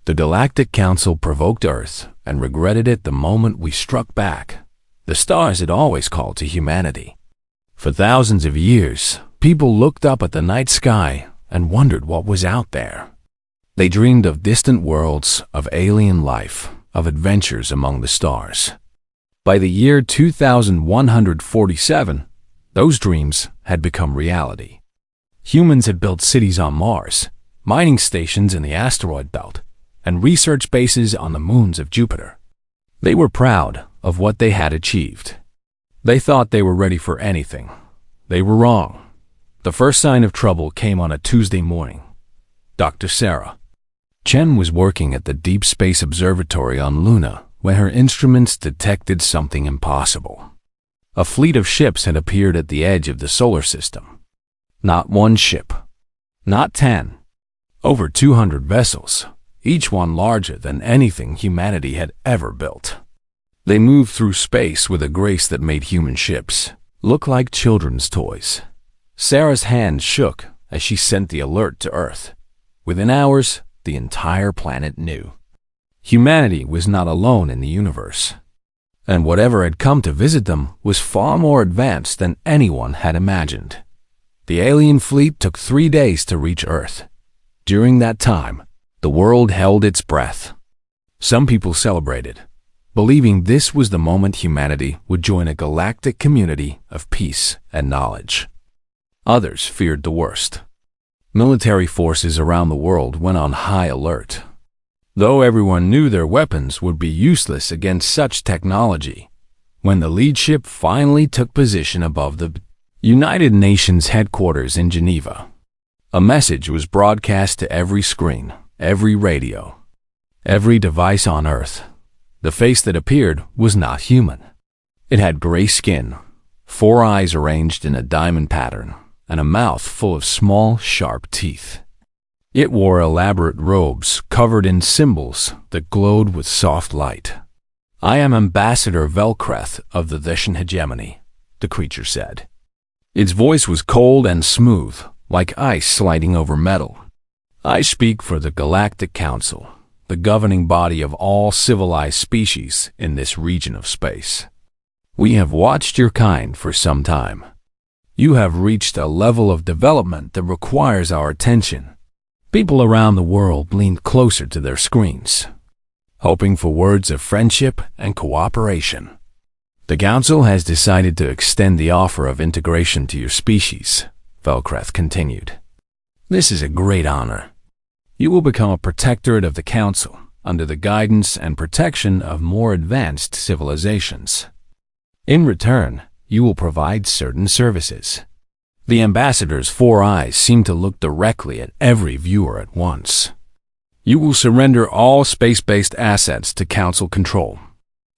The Galactic Council provoked Earth and regretted it the moment we struck back. The stars had always called to humanity. For thousands of years, people looked up at the night sky and wondered what was out there. They dreamed of distant worlds, of alien life, of adventures among the stars. By the year 2147, those dreams had become reality. Humans had built cities on Mars, mining stations in the asteroid belt, and research bases on the moons of Jupiter. They were proud of what they had achieved. They thought they were ready for anything. They were wrong. The first sign of trouble came on a Tuesday morning. Dr. Sarah Chen was working at the Deep Space Observatory on Luna when her instruments detected something impossible. A fleet of ships had appeared at the edge of the solar system. Not one ship, not 10, over 200 vessels, each one larger than anything humanity had ever built. They moved through space with a grace that made human ships look like children's toys. Sarah's hand shook as she sent the alert to Earth. Within hours, the entire planet knew. Humanity was not alone in the universe, and whatever had come to visit them was far more advanced than anyone had imagined. The alien fleet took 3 days to reach Earth. During that time, the world held its breath. Some people celebrated, believing this was the moment humanity would join a galactic community of peace and knowledge. Others feared the worst. Military forces around the world went on high alert. Though everyone knew their weapons would be useless against such technology, when the lead ship finally took position above the United Nations headquarters in Geneva, a message was broadcast to every screen, every radio, every device on Earth. The face that appeared was not human. It had gray skin, 4 eyes arranged in a diamond pattern, and a mouth full of small, sharp teeth. It wore elaborate robes covered in symbols that glowed with soft light. "I am Ambassador Velkreth of the Theshan hegemony," the creature said. Its voice was cold and smooth, like ice sliding over metal. "I speak for the Galactic Council, the governing body of all civilized species in this region of space. We have watched your kind for some time. You have reached a level of development that requires our attention." People around the world leaned closer to their screens, hoping for words of friendship and cooperation. "The Council has decided to extend the offer of integration to your species," Velkreth continued. "This is a great honor. You will become a protectorate of the Council under the guidance and protection of more advanced civilizations. In return, you will provide certain services." The ambassador's 4 eyes seemed to look directly at every viewer at once. "You will surrender all space-based assets to Council control.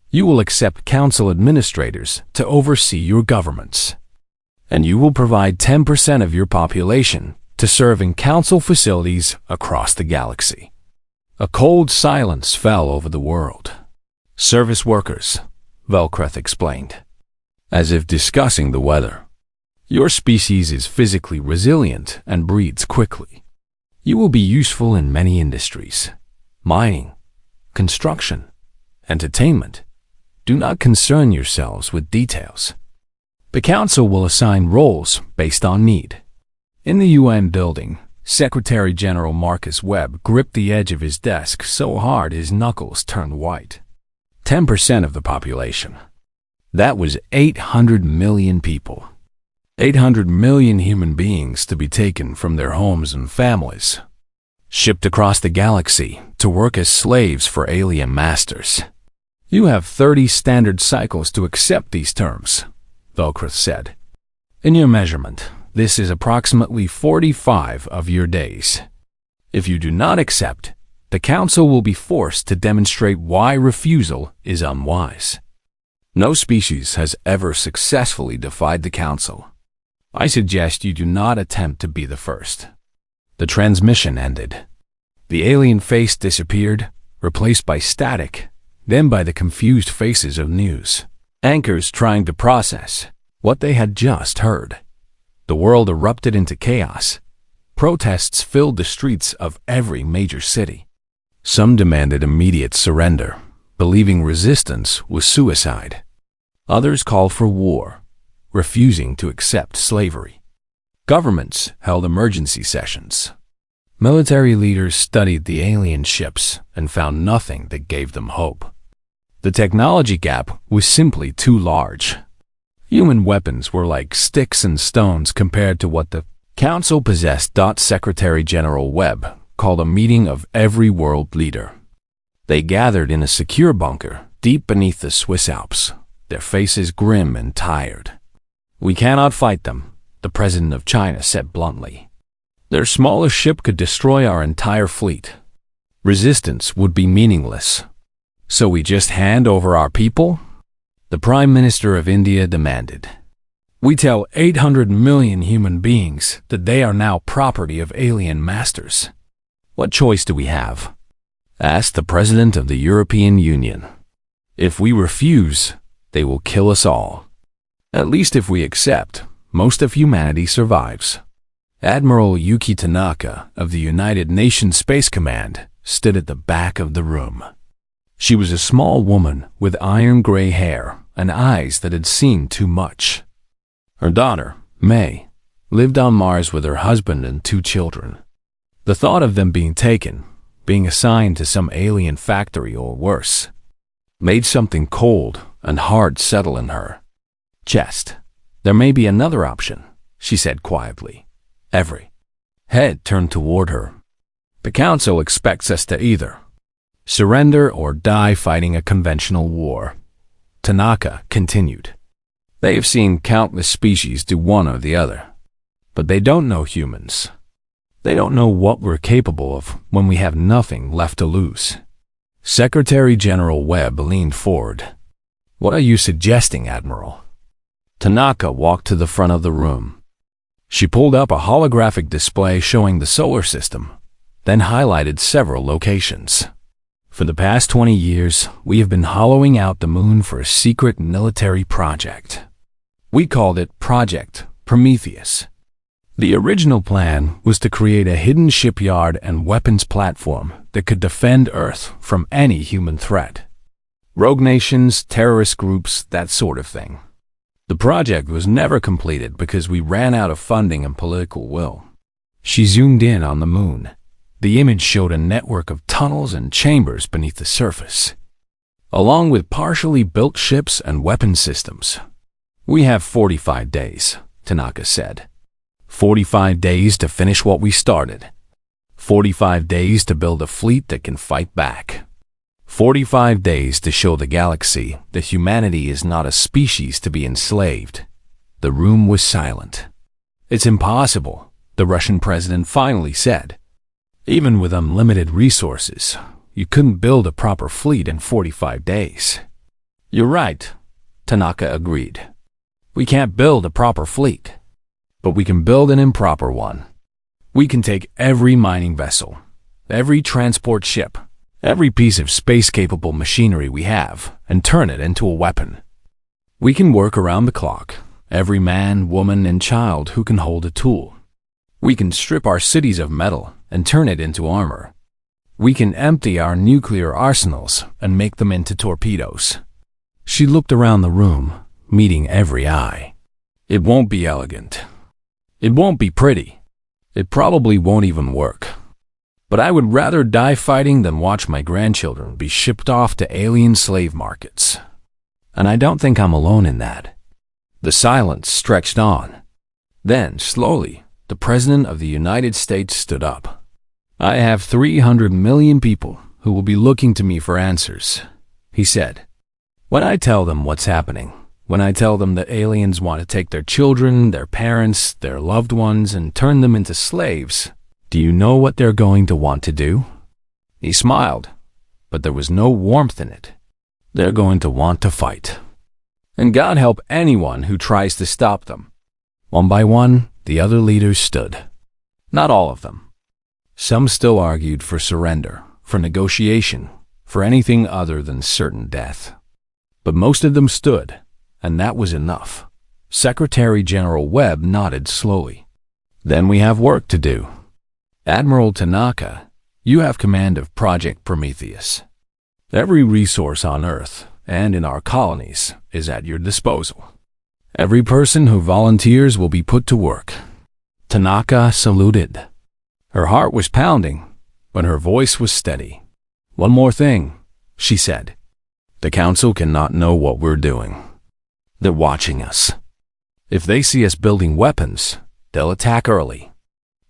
You will accept Council administrators to oversee your governments. And you will provide 10% of your population to serve in Council facilities across the galaxy." A cold silence fell over the world. "Service workers," Velkreth explained, as if discussing the weather. "Your species is physically resilient and breeds quickly. You will be useful in many industries: mining, construction, entertainment. Do not concern yourselves with details. The Council will assign roles based on need." In the UN building, Secretary General Marcus Webb gripped the edge of his desk so hard his knuckles turned white. 10% of the population. That was 800 million people. 800 million human beings to be taken from their homes and families, shipped across the galaxy to work as slaves for alien masters. "You have 30 standard cycles to accept these terms," Velkreth said. "In your measurement, this is approximately 45 of your days. If you do not accept, the Council will be forced to demonstrate why refusal is unwise. No species has ever successfully defied the Council. I suggest you do not attempt to be the first." The transmission ended. The alien face disappeared, replaced by static, then by the confused faces of news anchors trying to process what they had just heard. The world erupted into chaos. Protests filled the streets of every major city. Some demanded immediate surrender, believing resistance was suicide. Others called for war, refusing to accept slavery. Governments held emergency sessions. Military leaders studied the alien ships and found nothing that gave them hope. The technology gap was simply too large. Human weapons were like sticks and stones compared to what the Council possessed. Secretary General Webb called a meeting of every world leader. They gathered in a secure bunker deep beneath the Swiss Alps, their faces grim and tired. "We cannot fight them," the president of China said bluntly. "Their smallest ship could destroy our entire fleet. Resistance would be meaningless. So we just hand over our people?" The Prime Minister of India demanded. "We tell 800 million human beings that they are now property of alien masters. What choice do we have?" asked the President of the European Union. "If we refuse, they will kill us all. At least if we accept, most of humanity survives." Admiral Yuki Tanaka of the United Nations Space Command stood at the back of the room. She was a small woman with iron-gray hair and eyes that had seen too much. Her daughter, May, lived on Mars with her husband and 2 children. The thought of them being taken, being assigned to some alien factory or worse, made something cold and hard settle in her chest. "There may be another option," she said quietly. Every head turned toward her. "The Council expects us to either surrender or die fighting a conventional war," Tanaka continued. "They have seen countless species do one or the other. But they don't know humans. They don't know what we're capable of when we have nothing left to lose." Secretary General Webb leaned forward. "What are you suggesting, Admiral?" Tanaka walked to the front of the room. She pulled up a holographic display showing the solar system, then highlighted several locations. "For the past 20 years, we have been hollowing out the moon for a secret military project. We called it Project Prometheus. The original plan was to create a hidden shipyard and weapons platform that could defend Earth from any human threat. Rogue nations, terrorist groups, that sort of thing. The project was never completed because we ran out of funding and political will." She zoomed in on the moon. The image showed a network of tunnels and chambers beneath the surface, along with partially built ships and weapon systems. "We have 45 days, Tanaka said. 45 days to finish what we started. 45 days to build a fleet that can fight back. 45 days to show the galaxy that humanity is not a species to be enslaved." The room was silent. "It's impossible," the Russian president finally said. "Even with unlimited resources, you couldn't build a proper fleet in 45 days. "You're right," Tanaka agreed. "We can't build a proper fleet, but we can build an improper one. We can take every mining vessel, every transport ship, every piece of space-capable machinery we have, and turn it into a weapon. We can work around the clock, every man, woman, and child who can hold a tool. We can strip our cities of metal and turn it into armor. We can empty our nuclear arsenals and make them into torpedoes." She looked around the room, meeting every eye. "It won't be elegant. It won't be pretty. It probably won't even work. But I would rather die fighting than watch my grandchildren be shipped off to alien slave markets. And I don't think I'm alone in that." The silence stretched on. Then, slowly, the President of the United States stood up. "I have 300 million people who will be looking to me for answers," he said. "When I tell them what's happening, when I tell them that aliens want to take their children, their parents, their loved ones, and turn them into slaves, do you know what they're going to want to do?" He smiled, but there was no warmth in it. "They're going to want to fight. And God help anyone who tries to stop them." One by one, the other leaders stood. Not all of them. Some still argued for surrender, for negotiation, for anything other than certain death. But most of them stood, and that was enough. Secretary General Webb nodded slowly. "Then we have work to do." Admiral Tanaka, You have command of Project Prometheus. Every resource on Earth and in our colonies is at your disposal. Every person who volunteers will be put to work." Tanaka saluted. Her heart was pounding, but her voice was steady. "One more thing," she said. "The Council cannot know what we're doing. They're watching us. If they see us building weapons, they'll attack early.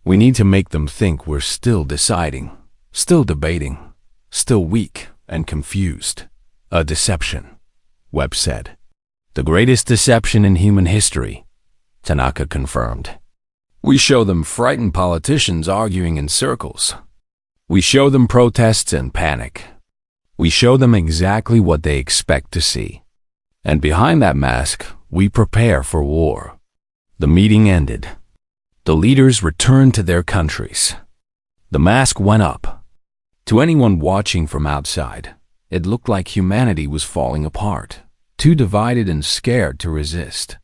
We need to make them think we're still deciding, still debating, still weak and confused." "A deception," Webb said. "The greatest deception in human history," Tanaka confirmed. "We show them frightened politicians arguing in circles. We show them protests and panic. We show them exactly what they expect to see. And behind that mask, we prepare for war." The meeting ended. The leaders returned to their countries. The mask went up. To anyone watching from outside, it looked like humanity was falling apart, too divided and scared to resist.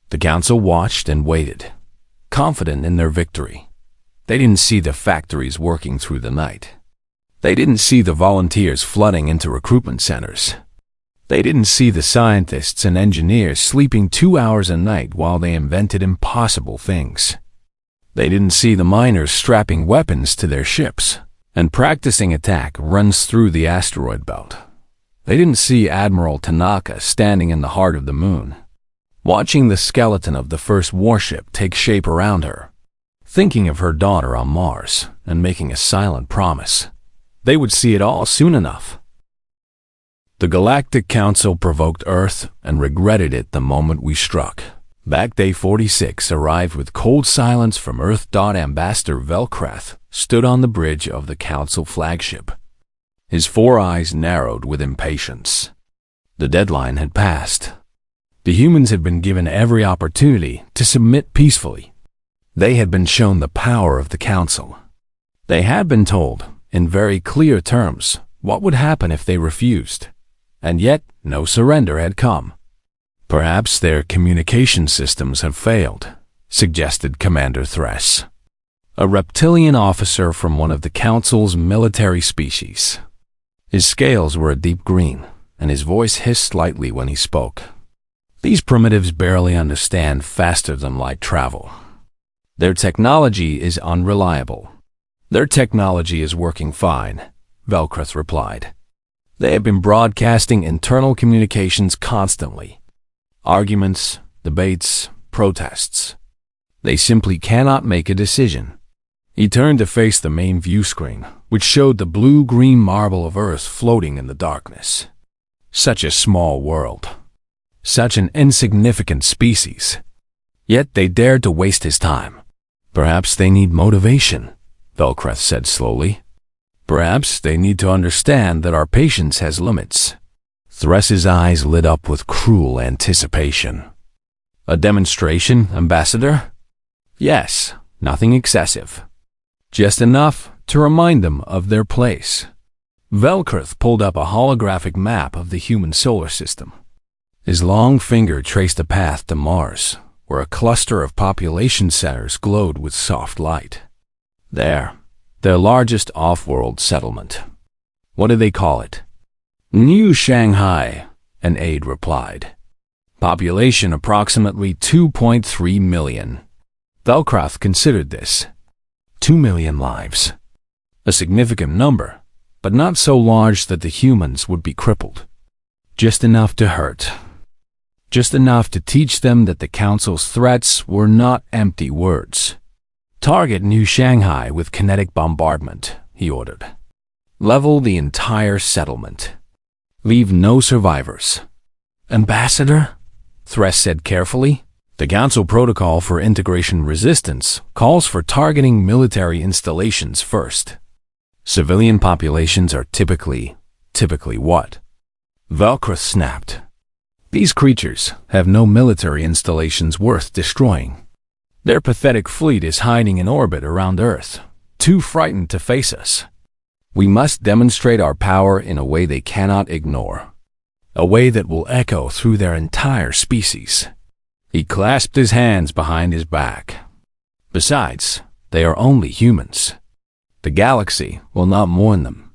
The Council watched and waited, confident in their victory. They didn't see the factories working through the night. They didn't see the volunteers flooding into recruitment centers. They didn't see the scientists and engineers sleeping 2 hours a night while they invented impossible things. They didn't see the miners strapping weapons to their ships and practicing attack runs through the asteroid belt. They didn't see Admiral Tanaka standing in the heart of the moon, watching the skeleton of the first warship take shape around her, thinking of her daughter on Mars and making a silent promise. They would see it all soon enough. The Galactic Council provoked Earth and regretted it the moment we struck. Back Day 46 arrived with cold silence from Earth. Ambassador Velkrath stood on the bridge of the Council flagship. His 4 eyes narrowed with impatience. The deadline had passed. The humans had been given every opportunity to submit peacefully. They had been shown the power of the Council. They had been told, in very clear terms, what would happen if they refused. And yet, no surrender had come. "Perhaps their communication systems have failed," suggested Commander Thress, a reptilian officer from one of the Council's military species. His scales were a deep green, and his voice hissed slightly when he spoke. "These primitives barely understand faster than light travel. Their technology is unreliable." "Their technology is working fine," Velkrath replied. "They have been broadcasting internal communications constantly. Arguments, debates, protests. They simply cannot make a decision." He turned to face the main view screen, which showed the blue-green marble of Earth floating in the darkness. Such a small world. Such an insignificant species. Yet they dared to waste his time. "Perhaps they need motivation," Velkrath said slowly. "Perhaps they need to understand that our patience has limits." Thress's eyes lit up with cruel anticipation. "A demonstration, Ambassador?" "Yes, nothing excessive. Just enough to remind them of their place." Velkrath pulled up a holographic map of the human solar system. His long finger traced a path to Mars, where a cluster of population centers glowed with soft light. "There, their largest off-world settlement. What do they call it?" "New Shanghai," an aide replied. "Population approximately 2.3 million. Velkrath considered this. 2 million lives. A significant number, but not so large that the humans would be crippled. Just enough to hurt. Just enough to teach them that the Council's threats were not empty words. "Target New Shanghai with kinetic bombardment," he ordered. "Level the entire settlement. Leave no survivors." "Ambassador," Thress said carefully, "the Council Protocol for Integration Resistance calls for targeting military installations first. Civilian populations are typically what?" Velkrath snapped. "These creatures have no military installations worth destroying. Their pathetic fleet is hiding in orbit around Earth, too frightened to face us. We must demonstrate our power in a way they cannot ignore. A way that will echo through their entire species." He clasped his hands behind his back. "Besides, they are only humans. The galaxy will not mourn them.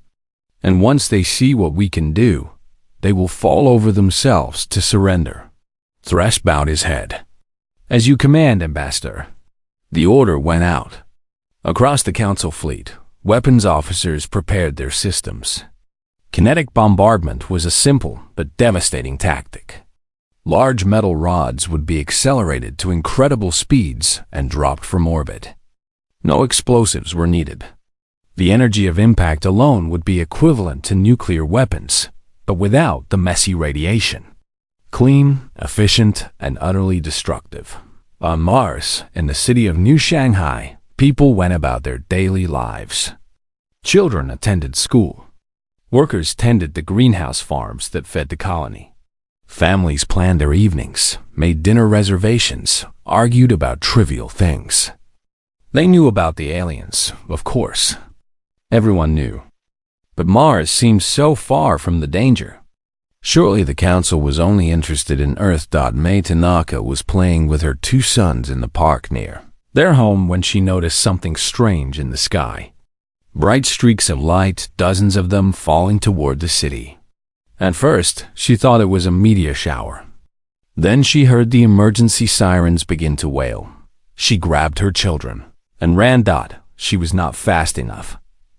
And once they see what we can do, they will fall over themselves to surrender." Thresh bowed his head. "As you command, Ambassador." The order went out. Across the Council fleet, weapons officers prepared their systems. Kinetic bombardment was a simple but devastating tactic. Large metal rods would be accelerated to incredible speeds and dropped from orbit. No explosives were needed. The energy of impact alone would be equivalent to nuclear weapons, but without the messy radiation. Clean, efficient, and utterly destructive. On Mars, in the city of New Shanghai, people went about their daily lives. Children attended school. Workers tended the greenhouse farms that fed the colony. Families planned their evenings, made dinner reservations, argued about trivial things. They knew about the aliens, of course. Everyone knew. But Mars seemed so far from the danger. Surely the Council was only interested in Earth. May Tanaka was playing with her 2 sons in the park near their home when she noticed something strange in the sky. Bright streaks of light, dozens of them falling toward the city. At first, she thought it was a meteor shower. Then she heard the emergency sirens begin to wail. She grabbed her children and ran. She was not fast enough.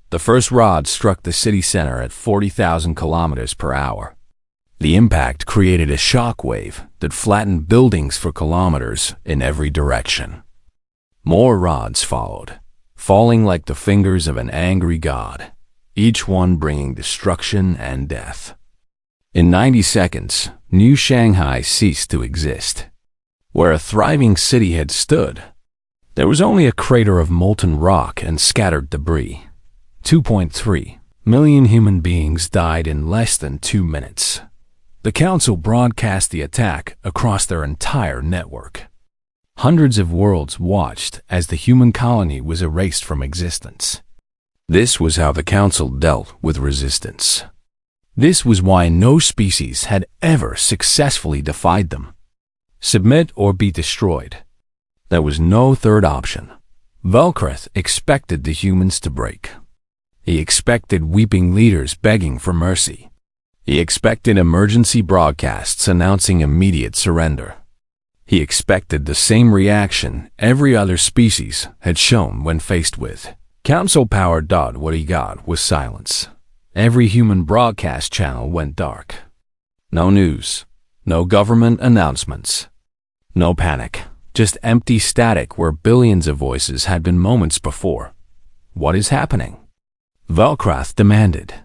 The first rod struck the city center at 40,000 kilometers per hour. The impact created a shock wave that flattened buildings for kilometers in every direction. More rods followed, falling like the fingers of an angry god, each one bringing destruction and death. In 90 seconds, New Shanghai ceased to exist. Where a thriving city had stood, there was only a crater of molten rock and scattered debris. 2.3 million human beings died in less than 2 minutes. The Council broadcast the attack across their entire network. Hundreds of worlds watched as the human colony was erased from existence. This was how the Council dealt with resistance. This was why no species had ever successfully defied them. Submit or be destroyed. There was no third option. Velkrith expected the humans to break. He expected weeping leaders begging for mercy. He expected emergency broadcasts announcing immediate surrender. He expected the same reaction every other species had shown when faced with Council power. What he got was silence. Every human broadcast channel went dark. No news, no government announcements, no panic, just empty static where billions of voices had been moments before. What is happening? Velkrith demanded.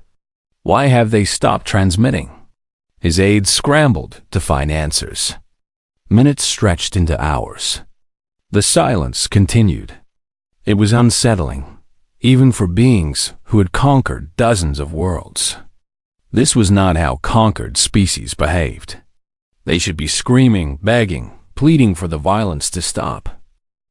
Why have they stopped transmitting? His aides scrambled to find answers. Minutes stretched into hours. The silence continued. It was unsettling, even for beings who had conquered dozens of worlds. This was not how conquered species behaved. They should be screaming, begging, pleading for the violence to stop.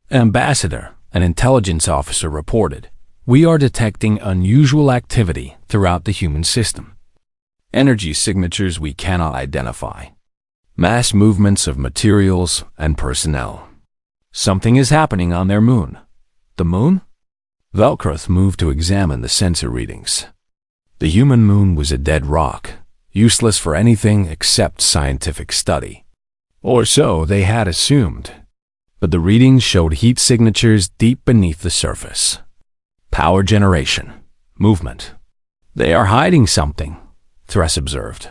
Ambassador, an intelligence officer, reported, "We are detecting unusual activity throughout the human system. Energy signatures we cannot identify. Mass movements of materials and personnel. Something is happening on their moon." The moon? Velkrith moved to examine the sensor readings. The human moon was a dead rock, useless for anything except scientific study. Or so they had assumed. But the readings showed heat signatures deep beneath the surface. Power generation. Movement. "They are hiding something," Thresh observed.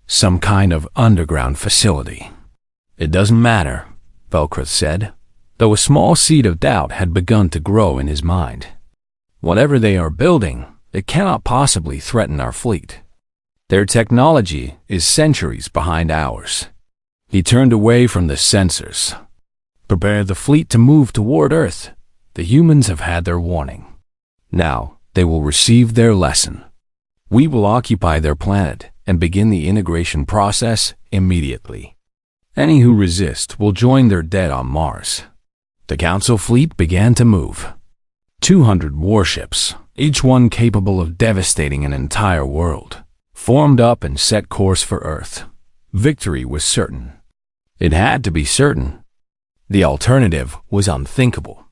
"Some kind of underground facility." "It doesn't matter," Velkrith said, though a small seed of doubt had begun to grow in his mind. "Whatever they are building, it cannot possibly threaten our fleet. Their technology is centuries behind ours." He turned away from the sensors. "Prepare the fleet to move toward Earth. The humans have had their warning. Now they will receive their lesson. We will occupy their planet and begin the integration process immediately. Any who resist will join their dead on Mars." The Council fleet began to move. 200 warships, each one capable of devastating an entire world, formed up and set course for Earth. Victory was certain. It had to be certain. The alternative was unthinkable.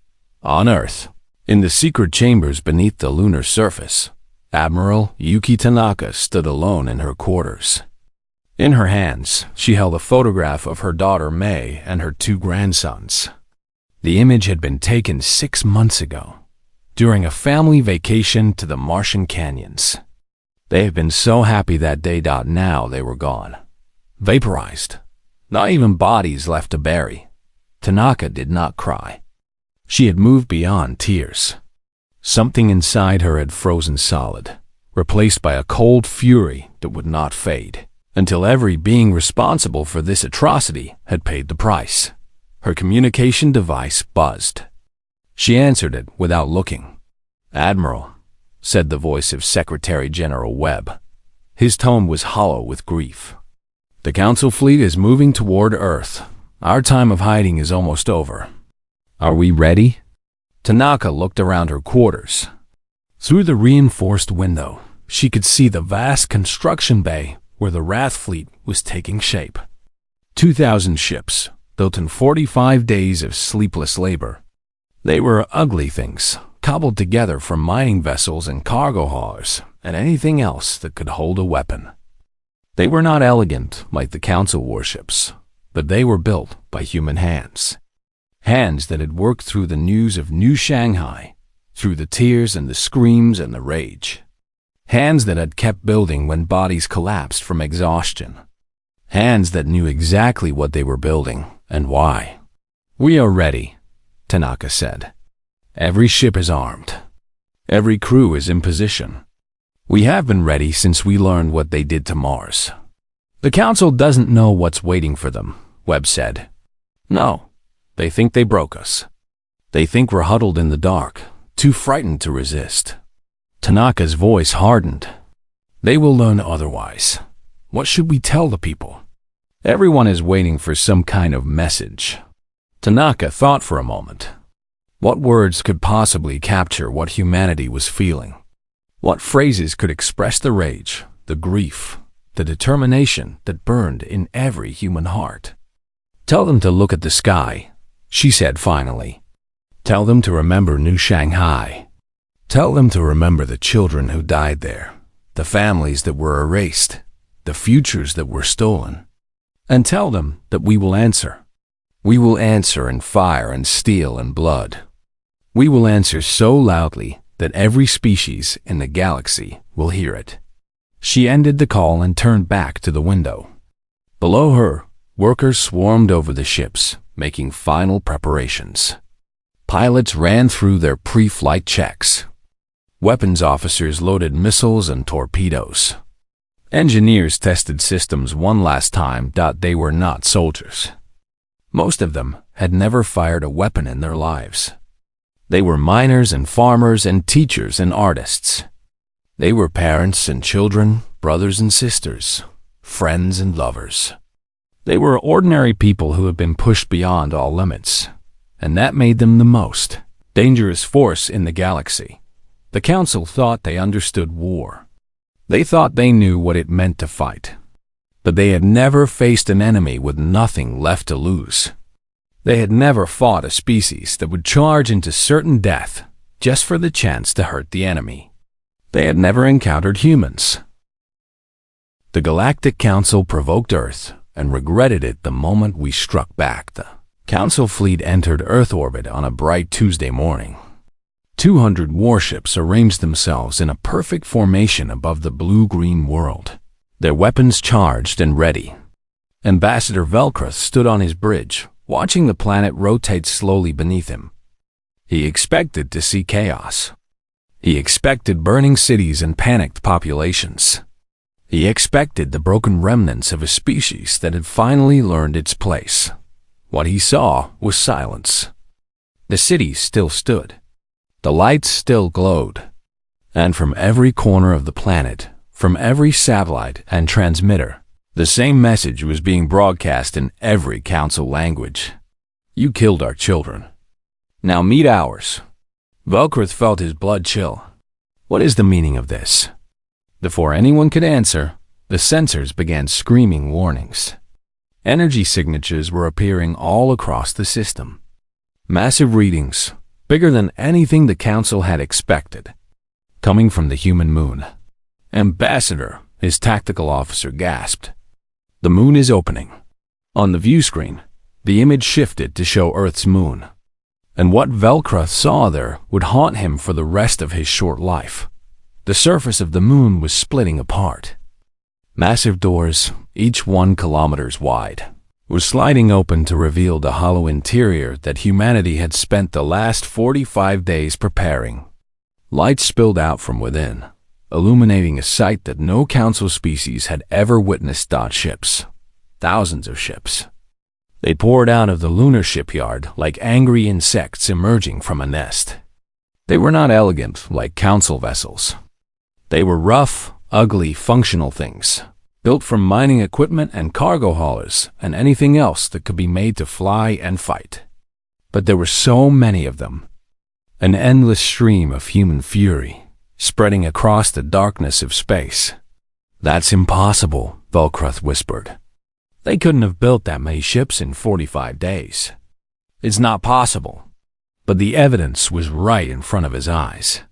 On Earth, In the secret chambers beneath the lunar surface, Admiral Yuki Tanaka stood alone in her quarters. In her hands, she held a photograph of her daughter May and her 2 grandsons. The image had been taken 6 months ago, during a family vacation to the Martian canyons. They had been so happy that day. Now they were gone, vaporized, not even bodies left to bury. Tanaka did not cry. She had moved beyond tears. Something inside her had frozen solid, replaced by a cold fury that would not fade, until every being responsible for this atrocity had paid the price. Her communication device buzzed. She answered it without looking. "Admiral," said the voice of Secretary General Webb. His tone was hollow with grief. "The Council fleet is moving toward Earth. Our time of hiding is almost over. Are we ready?" Tanaka looked around her quarters. Through the reinforced window, she could see the vast construction bay where the Wrath fleet was taking shape. 2,000 ships, built in 45 days of sleepless labor. They were ugly things, cobbled together from mining vessels and cargo haulers and anything else that could hold a weapon. They were not elegant like the Council warships, but they were built by human hands. Hands that had worked through the news of New Shanghai, through the tears and the screams and the rage. Hands that had kept building when bodies collapsed from exhaustion. Hands that knew exactly what they were building and why. "We are ready," Tanaka said. "Every ship is armed. Every crew is in position. We have been ready since we learned what they did to Mars." "The Council doesn't know what's waiting for them," Webb said. "No. They think they broke us. They think we're huddled in the dark, too frightened to resist." Tanaka's voice hardened. "They will learn otherwise. What should we tell the people? Everyone is waiting for some kind of message." Tanaka thought for a moment. What words could possibly capture what humanity was feeling? What phrases could express the rage, the grief, the determination that burned in every human heart? "Tell them to look at the sky," she said finally. "Tell them to remember New Shanghai. Tell them to remember the children who died there, the families that were erased, the futures that were stolen. And tell them that we will answer. We will answer in fire and steel and blood. We will answer so loudly that every species in the galaxy will hear it." She ended the call and turned back to the window. Below her, workers swarmed over the ships, making final preparations. Pilots ran through their pre-flight checks. Weapons officers loaded missiles and torpedoes. Engineers tested systems one last time. They were not soldiers. Most of them had never fired a weapon in their lives. They were miners and farmers and teachers and artists. They were parents and children, brothers and sisters, friends and lovers. They were ordinary people who had been pushed beyond all limits, and that made them the most dangerous force in the galaxy. The Council thought they understood war. They thought they knew what it meant to fight. But they had never faced an enemy with nothing left to lose. They had never fought a species that would charge into certain death just for the chance to hurt the enemy. They had never encountered humans. The Galactic Council provoked Earth and regretted it the moment we struck back. The Council fleet entered Earth orbit on a bright Tuesday morning. 200 warships arranged themselves in a perfect formation above the blue-green world, their weapons charged and ready. Ambassador Velcroth stood on his bridge, watching the planet rotate slowly beneath him. He expected to see chaos. He expected burning cities and panicked populations. He expected the broken remnants of a species that had finally learned its place. What he saw was silence. The cities still stood. The lights still glowed. And from every corner of the planet, from every satellite and transmitter, the same message was being broadcast in every Council language. "You killed our children. Now meet ours." Velcroth felt his blood chill. What is the meaning of this? Before anyone could answer, the sensors began screaming warnings. Energy signatures were appearing all across the system. Massive readings, bigger than anything the Council had expected, coming from the human moon. "Ambassador," his tactical officer gasped. "The moon is opening." On the view screen, the image shifted to show Earth's moon. And what Velcroth saw there would haunt him for the rest of his short life. The surface of the moon was splitting apart. Massive doors, each 1 kilometer wide, were sliding open to reveal the hollow interior that humanity had spent the last 45 days preparing. Light spilled out from within, illuminating a sight that no Council species had ever witnessed. Ships. Thousands of ships. They poured out of the lunar shipyard like angry insects emerging from a nest. They were not elegant like Council vessels. They were rough, ugly, functional things, built from mining equipment and cargo haulers and anything else that could be made to fly and fight. But there were so many of them. An endless stream of human fury, spreading across the darkness of space. "That's impossible," Velcroth whispered. "They couldn't have built that many ships in 45 days. It's not possible." But the evidence was right in front of his eyes.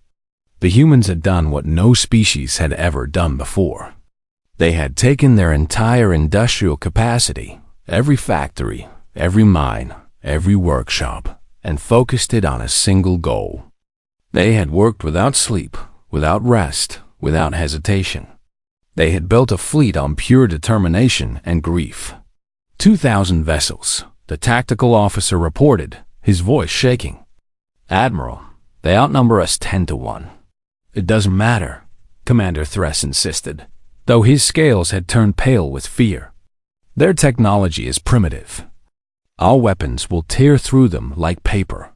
The humans had done what no species had ever done before. They had taken their entire industrial capacity, every factory, every mine, every workshop, and focused it on a single goal. They had worked without sleep, without rest, without hesitation. They had built a fleet on pure determination and grief. 2,000 vessels, the tactical officer reported, his voice shaking. "Admiral, they outnumber us 10 to 1. "It doesn't matter," Commander Thress insisted, though his scales had turned pale with fear. "Their technology is primitive. Our weapons will tear through them like paper.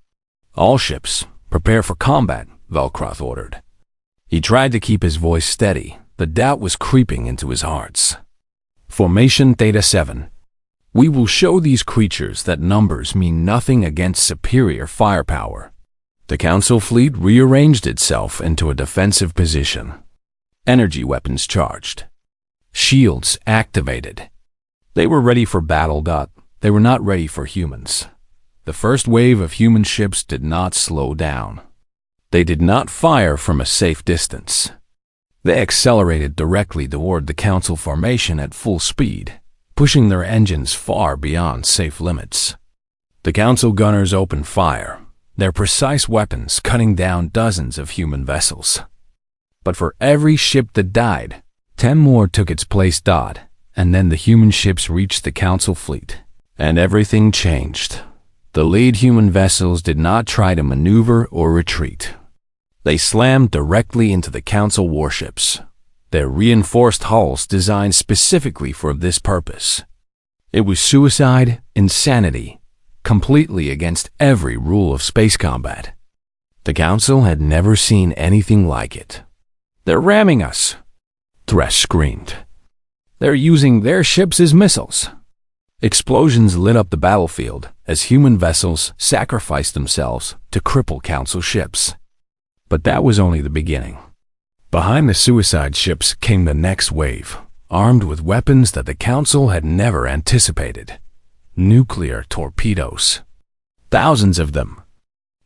All ships, prepare for combat," Velcroth ordered. He tried to keep his voice steady. The doubt was creeping into his hearts. "Formation Theta 7. We will show these creatures that numbers mean nothing against superior firepower." The Council fleet rearranged itself into a defensive position. Energy weapons charged. Shields activated. They were ready for battle. They were not ready for humans. The first wave of human ships did not slow down. They did not fire from a safe distance. They accelerated directly toward the Council formation at full speed, pushing their engines far beyond safe limits. The Council gunners opened fire, their precise weapons cutting down dozens of human vessels. But for every ship that died, 10 more took its place. And then the human ships reached the Council fleet, and everything changed. The lead human vessels did not try to maneuver or retreat. They slammed directly into the Council warships, their reinforced hulls designed specifically for this purpose. It was suicide, insanity, completely against every rule of space combat. The Council had never seen anything like it. "They're ramming us," Thresh screamed. "They're using their ships as missiles." Explosions lit up the battlefield as human vessels sacrificed themselves to cripple Council ships. But that was only the beginning. Behind the suicide ships came the next wave, armed with weapons that the Council had never anticipated. Nuclear torpedoes. Thousands of them.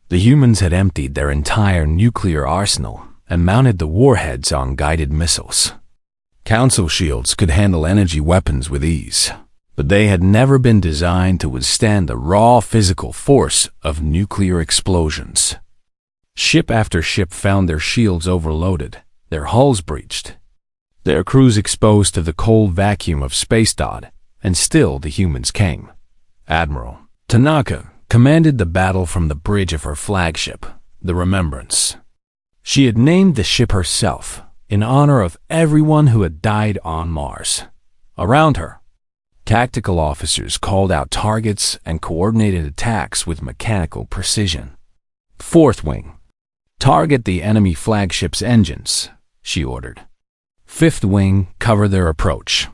The humans had emptied their entire nuclear arsenal and mounted the warheads on guided missiles. Council shields could handle energy weapons with ease, but they had never been designed to withstand the raw physical force of nuclear explosions. Ship after ship found their shields overloaded, their hulls breached, their crews exposed to the cold vacuum of space. And still the humans came. Admiral Tanaka commanded the battle from the bridge of her flagship, the Remembrance. She had named the ship herself in honor of everyone who had died on Mars. Around her, tactical officers called out targets and coordinated attacks with mechanical precision. "Fourth Wing, target the enemy flagship's engines," she ordered. "Fifth Wing, cover their approach.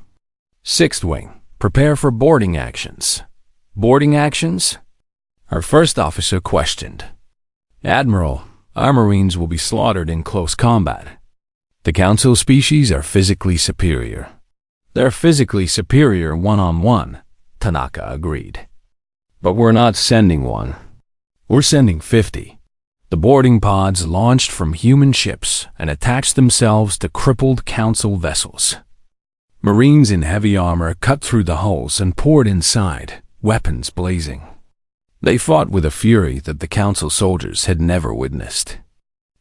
Sixth Wing, prepare for boarding actions." "Boarding actions?" Her first officer questioned. "Admiral, our Marines will be slaughtered in close combat. The Council species are physically superior." "They're physically superior one-on-one," Tanaka agreed. "But we're not sending one. We're sending 50. The boarding pods launched from human ships and attached themselves to crippled Council vessels. Marines in heavy armor cut through the hulls and poured inside, weapons blazing. They fought with a fury that the Council soldiers had never witnessed.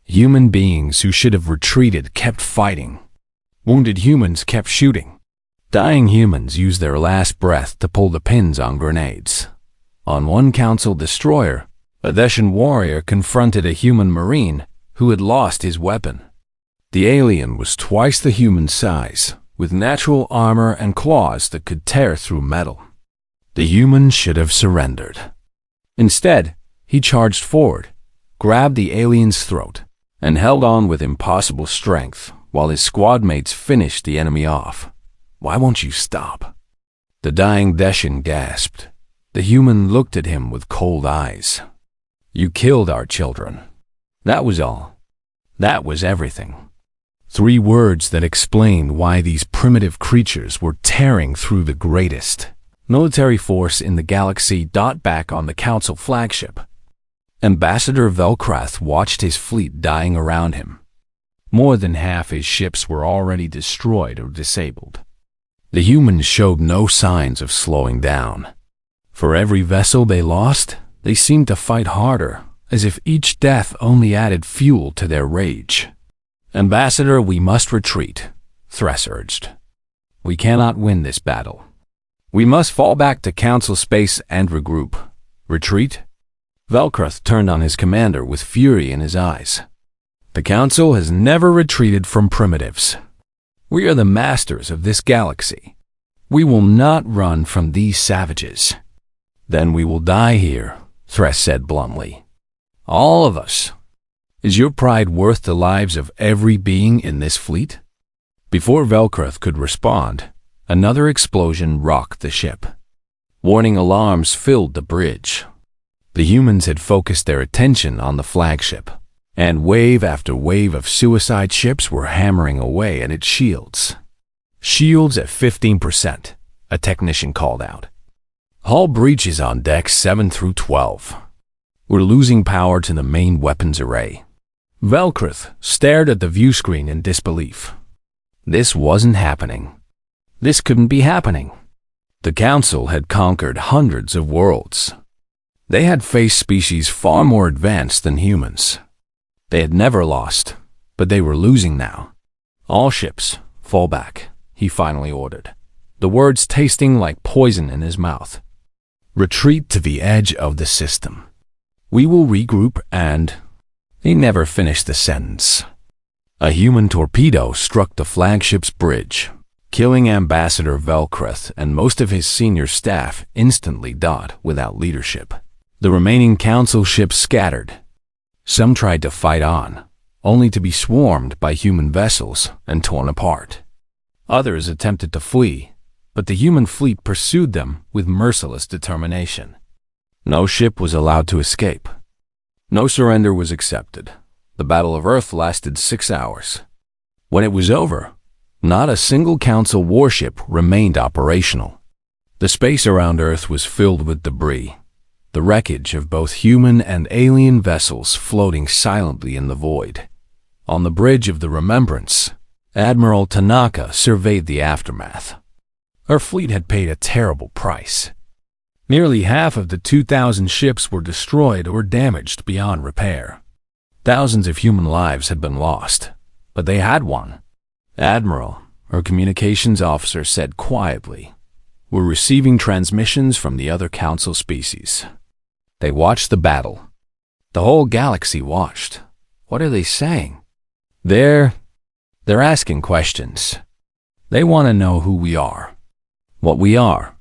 Human beings who should have retreated kept fighting. Wounded humans kept shooting. Dying humans used their last breath to pull the pins on grenades. On one Council destroyer, a Deshan warrior confronted a human marine who had lost his weapon. The alien was twice the human size, with natural armor and claws that could tear through metal. The human should have surrendered. Instead, he charged forward, grabbed the alien's throat, and held on with impossible strength while his squad mates finished the enemy off. "Why won't you stop?" The dying Deshan gasped. The human looked at him with cold eyes. "You killed our children. That was all. That was everything." 3 words that explained why these primitive creatures were tearing through the greatest military force in the galaxy. Back on the Council flagship, Ambassador Velkrath watched his fleet dying around him. More than half his ships were already destroyed or disabled. The humans showed no signs of slowing down. For every vessel they lost, they seemed to fight harder, as if each death only added fuel to their rage. "Ambassador, we must retreat," Thress urged. "We cannot win this battle. We must fall back to Council space and regroup." "Retreat?" Velkrath turned on his commander with fury in his eyes. "The Council has never retreated from primitives. We are the masters of this galaxy. We will not run from these savages." "Then we will die here," Thress said bluntly. "All of us. Is your pride worth the lives of every being in this fleet?" Before Velkrath could respond, another explosion rocked the ship. Warning alarms filled the bridge. The humans had focused their attention on the flagship, and wave after wave of suicide ships were hammering away at its shields. "Shields at 15%, a technician called out. "Hull breaches on decks 7 through 12. We're losing power to the main weapons array." Velkrath stared at the view screen in disbelief. This wasn't happening. This couldn't be happening. The Council had conquered hundreds of worlds. They had faced species far more advanced than humans. They had never lost, but they were losing now. "All ships, fall back," he finally ordered, the words tasting like poison in his mouth. "Retreat to the edge of the system. We will regroup and—" He never finished the sentence. A human torpedo struck the flagship's bridge, killing Ambassador Velkrath and most of his senior staff instantly. Without leadership, the remaining Council ships scattered. Some tried to fight on, only to be swarmed by human vessels and torn apart. Others attempted to flee, but the human fleet pursued them with merciless determination. No ship was allowed to escape. No surrender was accepted. The Battle of Earth lasted 6 hours. When it was over, not a single Council warship remained operational. The space around Earth was filled with debris, the wreckage of both human and alien vessels floating silently in the void. On the bridge of the Remembrance, Admiral Tanaka surveyed the aftermath. Her fleet had paid a terrible price. Nearly half of the 2,000 ships were destroyed or damaged beyond repair. Thousands of human lives had been lost, but they had won. "Admiral," her communications officer said quietly, "we're receiving transmissions from the other Council species." They watched the battle. The whole galaxy watched. What are they saying? They're asking questions. They want to know who we are, what we are,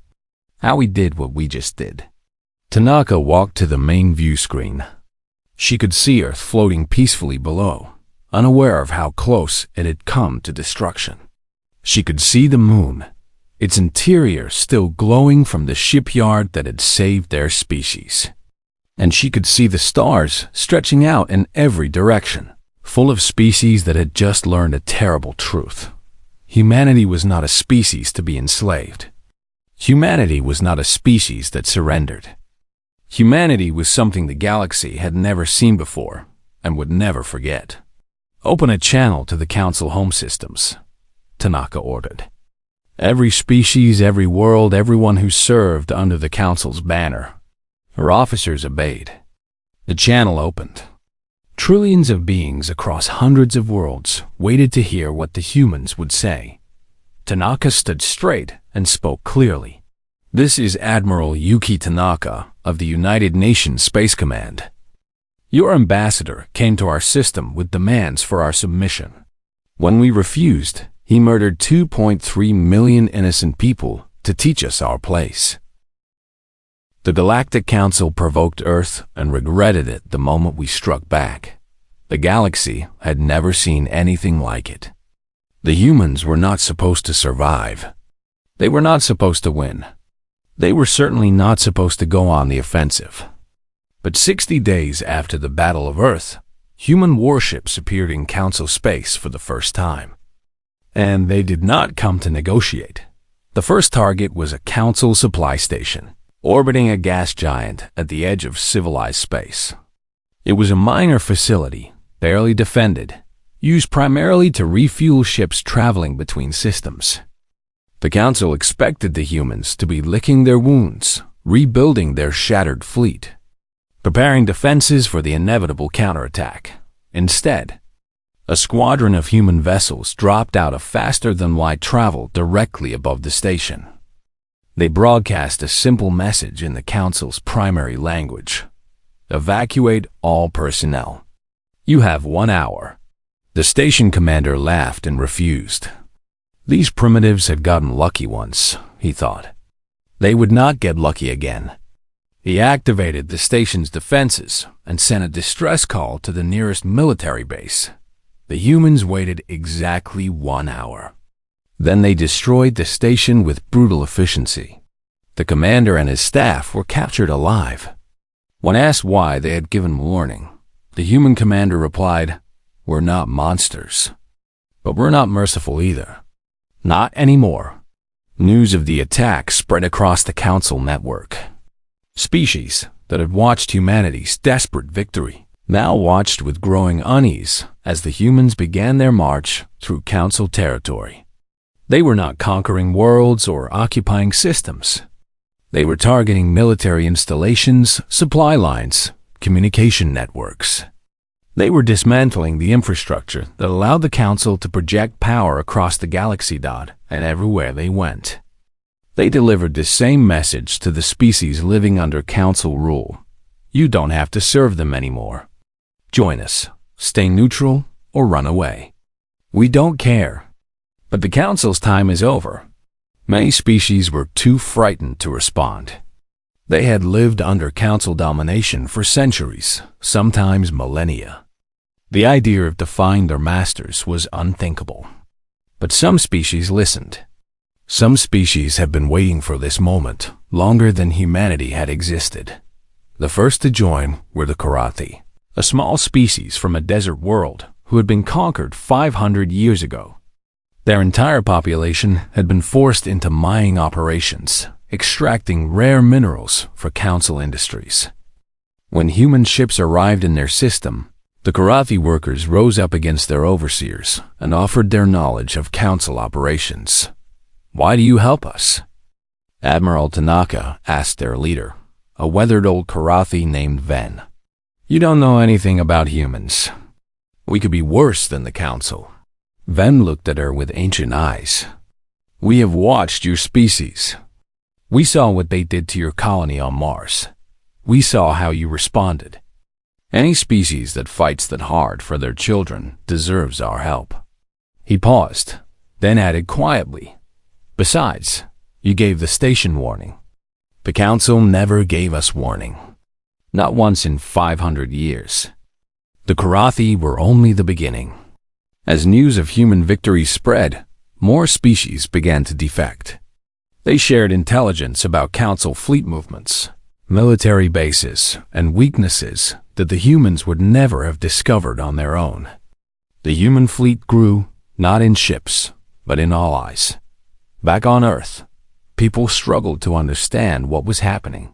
how we did what we just did. Tanaka walked to the main view screen. She could see Earth floating peacefully below, unaware of how close it had come to destruction. She could see the moon, its interior still glowing from the shipyard that had saved their species. And she could see the stars stretching out in every direction, full of species that had just learned a terrible truth. Humanity was not a species to be enslaved. Humanity was not a species that surrendered. Humanity was something the galaxy had never seen before, and would never forget. "Open a channel to the Council home systems," Tanaka ordered. Every species, every world, everyone who served under the Council's banner. Her officers obeyed. The channel opened. Trillions of beings across hundreds of worlds waited to hear what the humans would say. Tanaka stood straight and spoke clearly. "This is Admiral Yuki Tanaka of the United Nations Space Command. Your ambassador came to our system with demands for our submission. When we refused, he murdered 2.3 million innocent people to teach us our place. The Galactic Council provoked Earth and regretted it the moment we struck back. The galaxy had never seen anything like it. The humans were not supposed to survive. They were not supposed to win. They were certainly not supposed to go on the offensive. But 60 days after the Battle of Earth, human warships appeared in Council space for the first time. And they did not come to negotiate. The first target was a Council supply station, orbiting a gas giant at the edge of civilized space. It was a minor facility, barely defended, used primarily to refuel ships traveling between systems. The Council expected the humans to be licking their wounds, rebuilding their shattered fleet, preparing defenses for the inevitable counterattack. Instead, a squadron of human vessels dropped out of faster-than-light travel directly above the station. They broadcast a simple message in the Council's primary language: "Evacuate all personnel. You have 1 hour." The station commander laughed and refused. These primitives had gotten lucky once, he thought. They would not get lucky again. He activated the station's defenses and sent a distress call to the nearest military base. The humans waited exactly 1 hour. Then they destroyed the station with brutal efficiency. The commander and his staff were captured alive. When asked why they had given warning, the human commander replied, "We're not monsters. But we're not merciful either. Not anymore." News of the attack spread across the Council network. Species that had watched humanity's desperate victory now watched with growing unease as the humans began their march through Council territory. They were not conquering worlds or occupying systems. They were targeting military installations, supply lines, communication networks. They were dismantling the infrastructure that allowed the Council to project power across the galaxy and everywhere they went. They delivered the same message to the species living under Council rule: you don't have to serve them anymore. Join us, stay neutral, or run away. We don't care. But the Council's time is over. Many species were too frightened to respond. They had lived under Council domination for centuries, sometimes millennia. The idea of defying their masters was unthinkable. But some species listened. Some species have been waiting for this moment longer than humanity had existed. The first to join were the Karathi, a small species from a desert world who had been conquered 500 years ago. Their entire population had been forced into mining operations, extracting rare minerals for Council industries. When human ships arrived in their system, the Karathi workers rose up against their overseers and offered their knowledge of Council operations. "Why do you help us?" Admiral Tanaka asked their leader, a weathered old Karathi named Ven. "You don't know anything about humans. We could be worse than the Council." Ven looked at her with ancient eyes. "We have watched your species. We saw what they did to your colony on Mars. We saw how you responded. Any species that fights that hard for their children deserves our help." He paused, then added quietly, "Besides, you gave the station warning. The Council never gave us warning. Not once in 500 years. The Karathi were only the beginning." As news of human victory spread, more species began to defect. They shared intelligence about Council fleet movements, military bases, and weaknesses that the humans would never have discovered on their own. The human fleet grew, not in ships, but in allies. Back on Earth, people struggled to understand what was happening.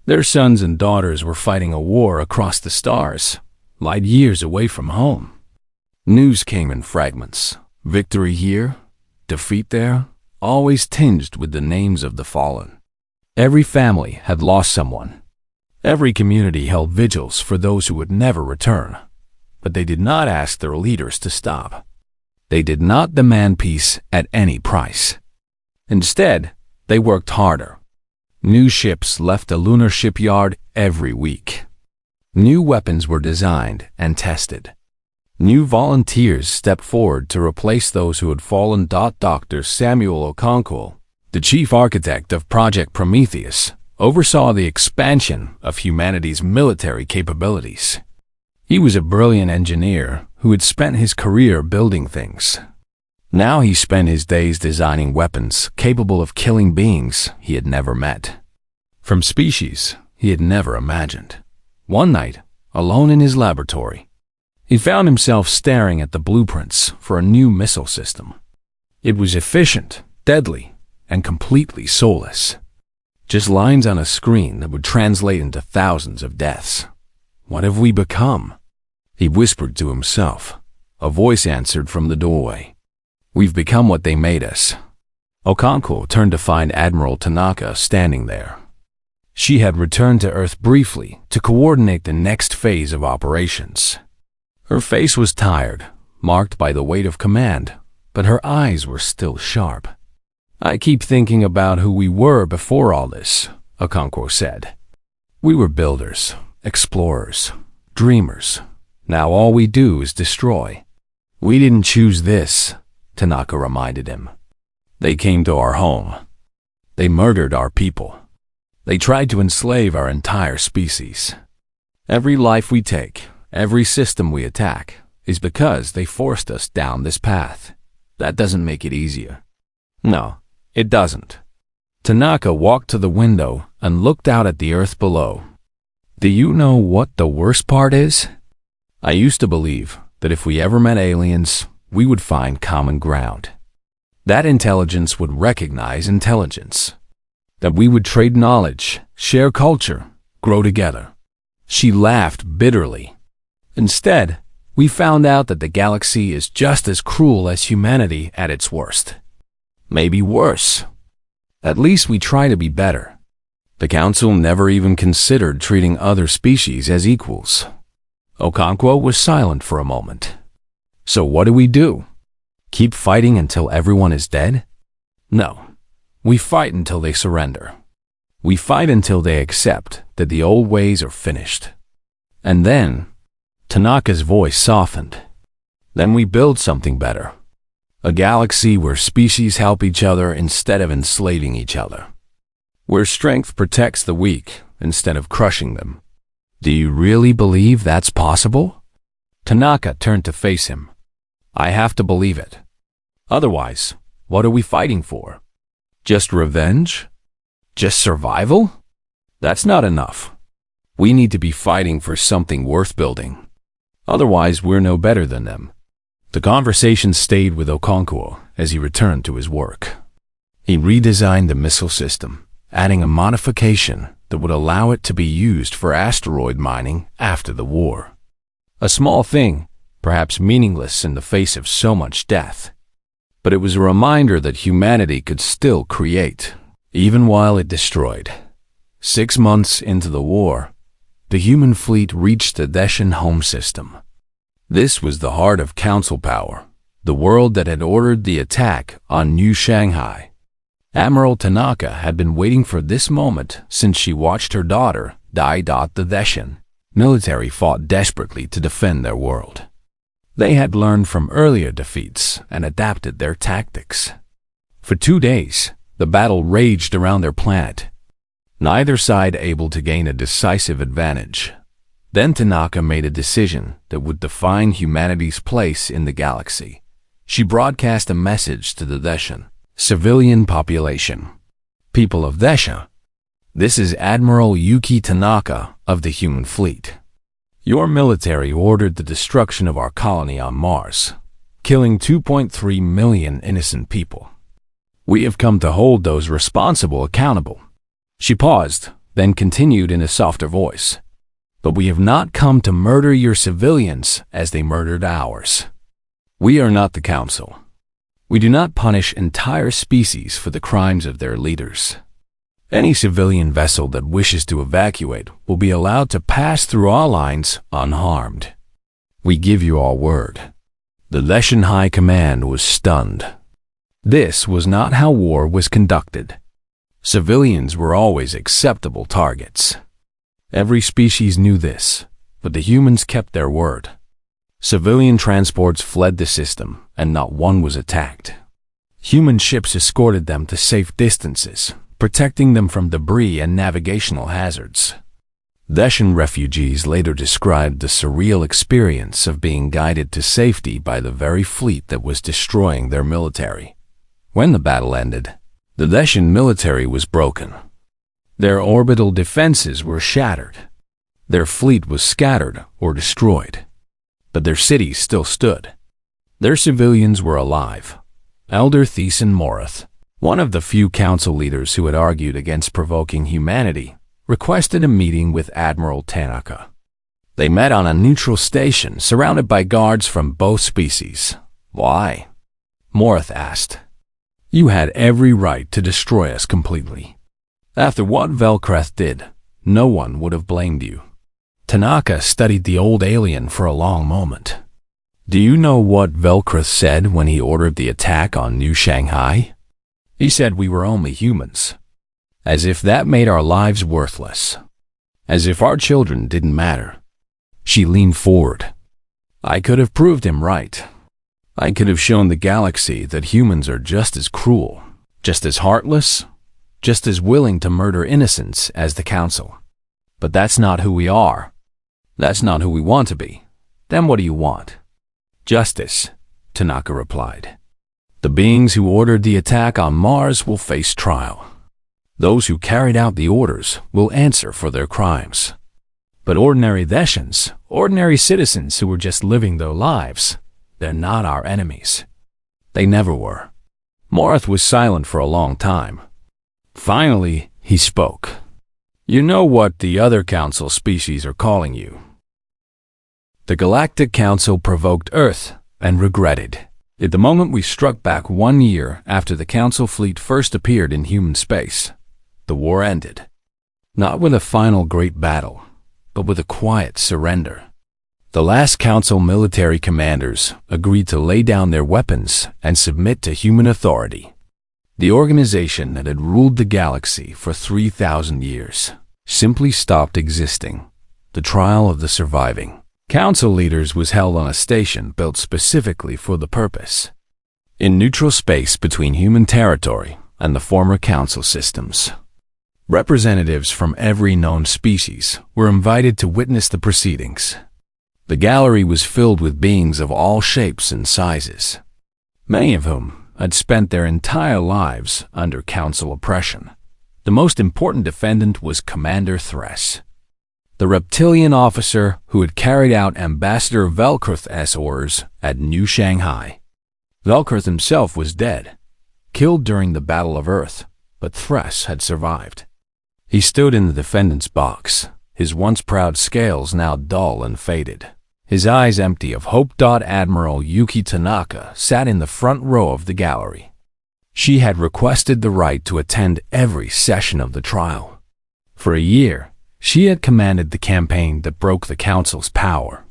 Their sons and daughters were fighting a war across the stars, light years away from home. News came in fragments. Victory here, defeat there, always tinged with the names of the fallen. Every family had lost someone. Every community held vigils for those who would never return. But they did not ask their leaders to stop. They did not demand peace at any price. Instead, they worked harder. New ships left the lunar shipyard every week. New weapons were designed and tested. New volunteers stepped forward to replace those who had fallen. Dr. Samuel Okonkwo, the chief architect of Project Prometheus, oversaw the expansion of humanity's military capabilities. He was a brilliant engineer who had spent his career building things. Now he spent his days designing weapons capable of killing beings he had never met, from species he had never imagined. One night, alone in his laboratory, he found himself staring at the blueprints for a new missile system. It was efficient, deadly, and completely soulless. Just lines on a screen that would translate into thousands of deaths. What have we become? He whispered to himself. A voice answered from the doorway. We've become what they made us. Okonkwo turned to find Admiral Tanaka standing there. She had returned to Earth briefly to coordinate the next phase of operations. Her face was tired, marked by the weight of command, but her eyes were still sharp. I keep thinking about who we were before all this, Okonkwo said. We were builders, explorers, dreamers. Now all we do is destroy. We didn't choose this, Tanaka reminded him. They came to our home. They murdered our people. They tried to enslave our entire species. Every life we take, every system we attack, is because they forced us down this path. That doesn't make it easier. No, it doesn't. Tanaka walked to the window and looked out at the earth below. Do you know what the worst part is? I used to believe that if we ever met aliens, we would find common ground. That intelligence would recognize intelligence. That we would trade knowledge, share culture, grow together. She laughed bitterly. Instead, we found out that the galaxy is just as cruel as humanity at its worst. Maybe worse. At least we try to be better. The Council never even considered treating other species as equals. Okonkwo was silent for a moment. So what do? Keep fighting until everyone is dead? No. We fight until they surrender. We fight until they accept that the old ways are finished. And then, Tanaka's voice softened. Then we build something better. A galaxy where species help each other instead of enslaving each other. Where strength protects the weak instead of crushing them. Do you really believe that's possible? Tanaka turned to face him. I have to believe it. Otherwise, what are we fighting for? Just revenge? Just survival? That's not enough. We need to be fighting for something worth building. Otherwise, we're no better than them. The conversation stayed with Okonkwo as he returned to his work. He redesigned the missile system, adding a modification that would allow it to be used for asteroid mining after the war. A small thing, perhaps meaningless in the face of so much death. But it was a reminder that humanity could still create, even while it destroyed. 6 months into the war, the human fleet reached the Deshan home system. This was the heart of Council power, the world that had ordered the attack on New Shanghai. Admiral Tanaka had been waiting for this moment since she watched her daughter die. The Deshan military fought desperately to defend their world. They had learned from earlier defeats and adapted their tactics. For 2 days, the battle raged around their planet, neither side able to gain a decisive advantage. Then Tanaka made a decision that would define humanity's place in the galaxy. She broadcast a message to the Deshan civilian population. People of Desha, this is Admiral Yuki Tanaka of the human fleet. Your military ordered the destruction of our colony on Mars, killing 2.3 million innocent people. We have come to hold those responsible accountable. She paused, then continued in a softer voice. But we have not come to murder your civilians as they murdered ours. We are not the Council. We do not punish entire species for the crimes of their leaders. Any civilian vessel that wishes to evacuate will be allowed to pass through our lines unharmed. We give you our word. The Leshan High Command was stunned. This was not how war was conducted. Civilians were always acceptable targets. Every species knew this, but the humans kept their word. Civilian transports fled the system, and not one was attacked. Human ships escorted them to safe distances, protecting them from debris and navigational hazards. Leshan refugees later described the surreal experience of being guided to safety by the very fleet that was destroying their military. When the battle ended, the Leshan military was broken. Their orbital defenses were shattered. Their fleet was scattered or destroyed. But their cities still stood. Their civilians were alive. Elder Thiessen Morath, one of the few council leaders who had argued against provoking humanity, requested a meeting with Admiral Tanaka. They met on a neutral station surrounded by guards from both species. Why? Morath asked. You had every right to destroy us completely. After what Velkreth did, no one would have blamed you. Tanaka studied the old alien for a long moment. Do you know what Velkreth said when he ordered the attack on New Shanghai? He said we were only humans. As if that made our lives worthless. As if our children didn't matter. She leaned forward. I could have proved him right. I could have shown the galaxy that humans are just as cruel, just as heartless, just as willing to murder innocents as the Council. But that's not who we are. That's not who we want to be. Then what do you want? Justice, Tanaka replied. The beings who ordered the attack on Mars will face trial. Those who carried out the orders will answer for their crimes. But ordinary Leshans, ordinary citizens who were just living their lives, they're not our enemies. They never were. Morath was silent for a long time. Finally, he spoke. You know what the other Council species are calling you. The Galactic Council provoked Earth and regretted. At the moment we struck back 1 year after the Council fleet first appeared in human space, the war ended. Not with a final great battle, but with a quiet surrender. The last Council military commanders agreed to lay down their weapons and submit to human authority. The organization that had ruled the galaxy for 3,000 years simply stopped existing. The trial of the surviving Council leaders was held on a station built specifically for the purpose, in neutral space between human territory and the former Council systems. Representatives from every known species were invited to witness the proceedings. The gallery was filled with beings of all shapes and sizes, many of whom had spent their entire lives under Council oppression. The most important defendant was Commander Thress, the reptilian officer who had carried out Ambassador Velkreth's orders at New Shanghai. Velkreth himself was dead, killed during the Battle of Earth, but Thress had survived. He stood in the defendant's box, his once proud scales now dull and faded, his eyes empty of hope. Admiral Yuki Tanaka sat in the front row of the gallery. She had requested the right to attend every session of the trial. For a year, she had commanded the campaign that broke the Council's power.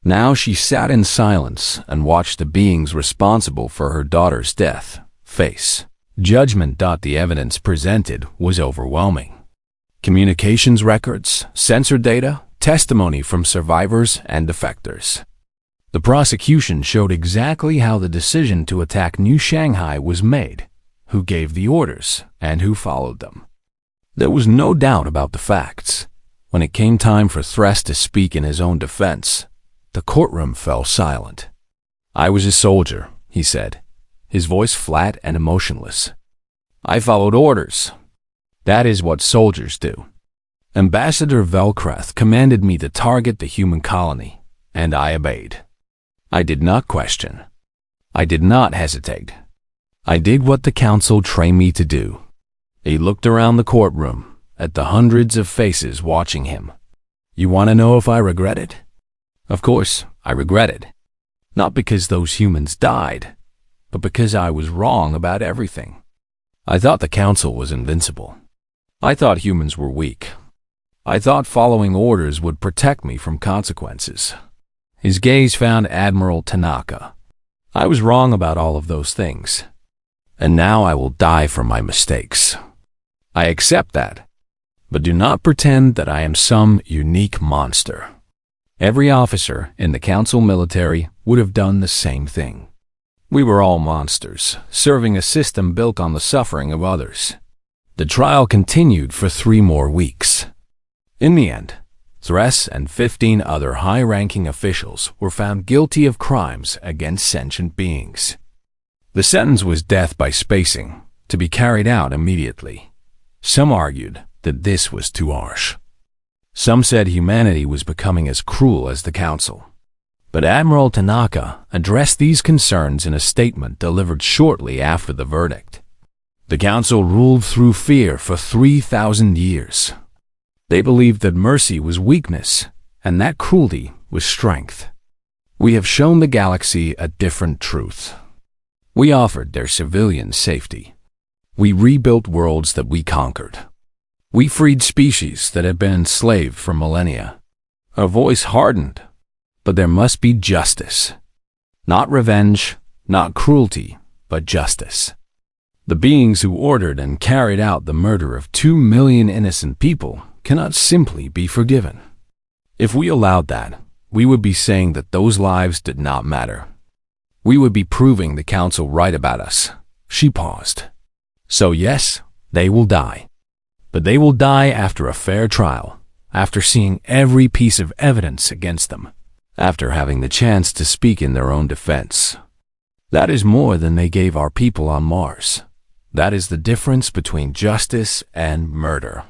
Now she sat in silence and watched the beings responsible for her daughter's death face judgment. The evidence presented was overwhelming. Communications records, sensor data, testimony from survivors and defectors. The prosecution showed exactly how the decision to attack New Shanghai was made, who gave the orders, and who followed them. There was no doubt about the facts. When it came time for Thress to speak in his own defense, the courtroom fell silent. I was a soldier, he said, his voice flat and emotionless. I followed orders. That is what soldiers do. Ambassador Velkreth commanded me to target the human colony, and I obeyed. I did not question. I did not hesitate. I did what the Council trained me to do. He looked around the courtroom, at the hundreds of faces watching him. You want to know if I regret it? Of course, I regret it. Not because those humans died, but because I was wrong about everything. I thought the Council was invincible. I thought humans were weak. I thought following orders would protect me from consequences. His gaze found Admiral Tanaka. I was wrong about all of those things. And now I will die for my mistakes. I accept that. But do not pretend that I am some unique monster. Every officer in the Council military would have done the same thing. We were all monsters, serving a system built on the suffering of others. The trial continued for 3 more weeks. In the end, Thres and 15 other high-ranking officials were found guilty of crimes against sentient beings. The sentence was death by spacing, to be carried out immediately. Some argued that this was too harsh. Some said humanity was becoming as cruel as the Council. But Admiral Tanaka addressed these concerns in a statement delivered shortly after the verdict. The Council ruled through fear for 3,000 years. They believed that mercy was weakness and that cruelty was strength. We have shown the galaxy a different truth. We offered their civilians safety. We rebuilt worlds that we conquered. We freed species that had been enslaved for millennia. Our voice hardened, but there must be justice. Not revenge, not cruelty, but justice. The beings who ordered and carried out the murder of 2 million innocent people cannot simply be forgiven. If we allowed that, we would be saying that those lives did not matter. We would be proving the Council right about us. She paused. So yes, they will die. But they will die after a fair trial, after seeing every piece of evidence against them, after having the chance to speak in their own defense. That is more than they gave our people on Mars. That is the difference between justice and murder.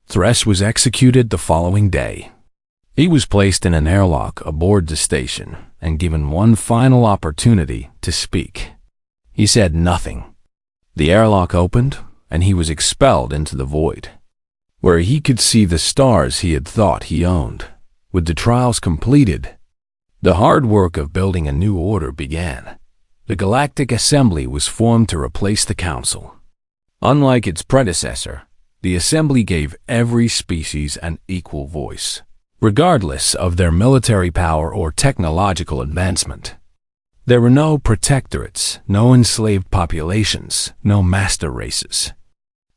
Thres was executed the following day. He was placed in an airlock aboard the station and given one final opportunity to speak. He said nothing. The airlock opened, and he was expelled into the void, where he could see the stars he had thought he owned. With the trials completed, the hard work of building a new order began. The Galactic Assembly was formed to replace the Council. Unlike its predecessor, the Assembly gave every species an equal voice, regardless of their military power or technological advancement. There were no protectorates, no enslaved populations, no master races.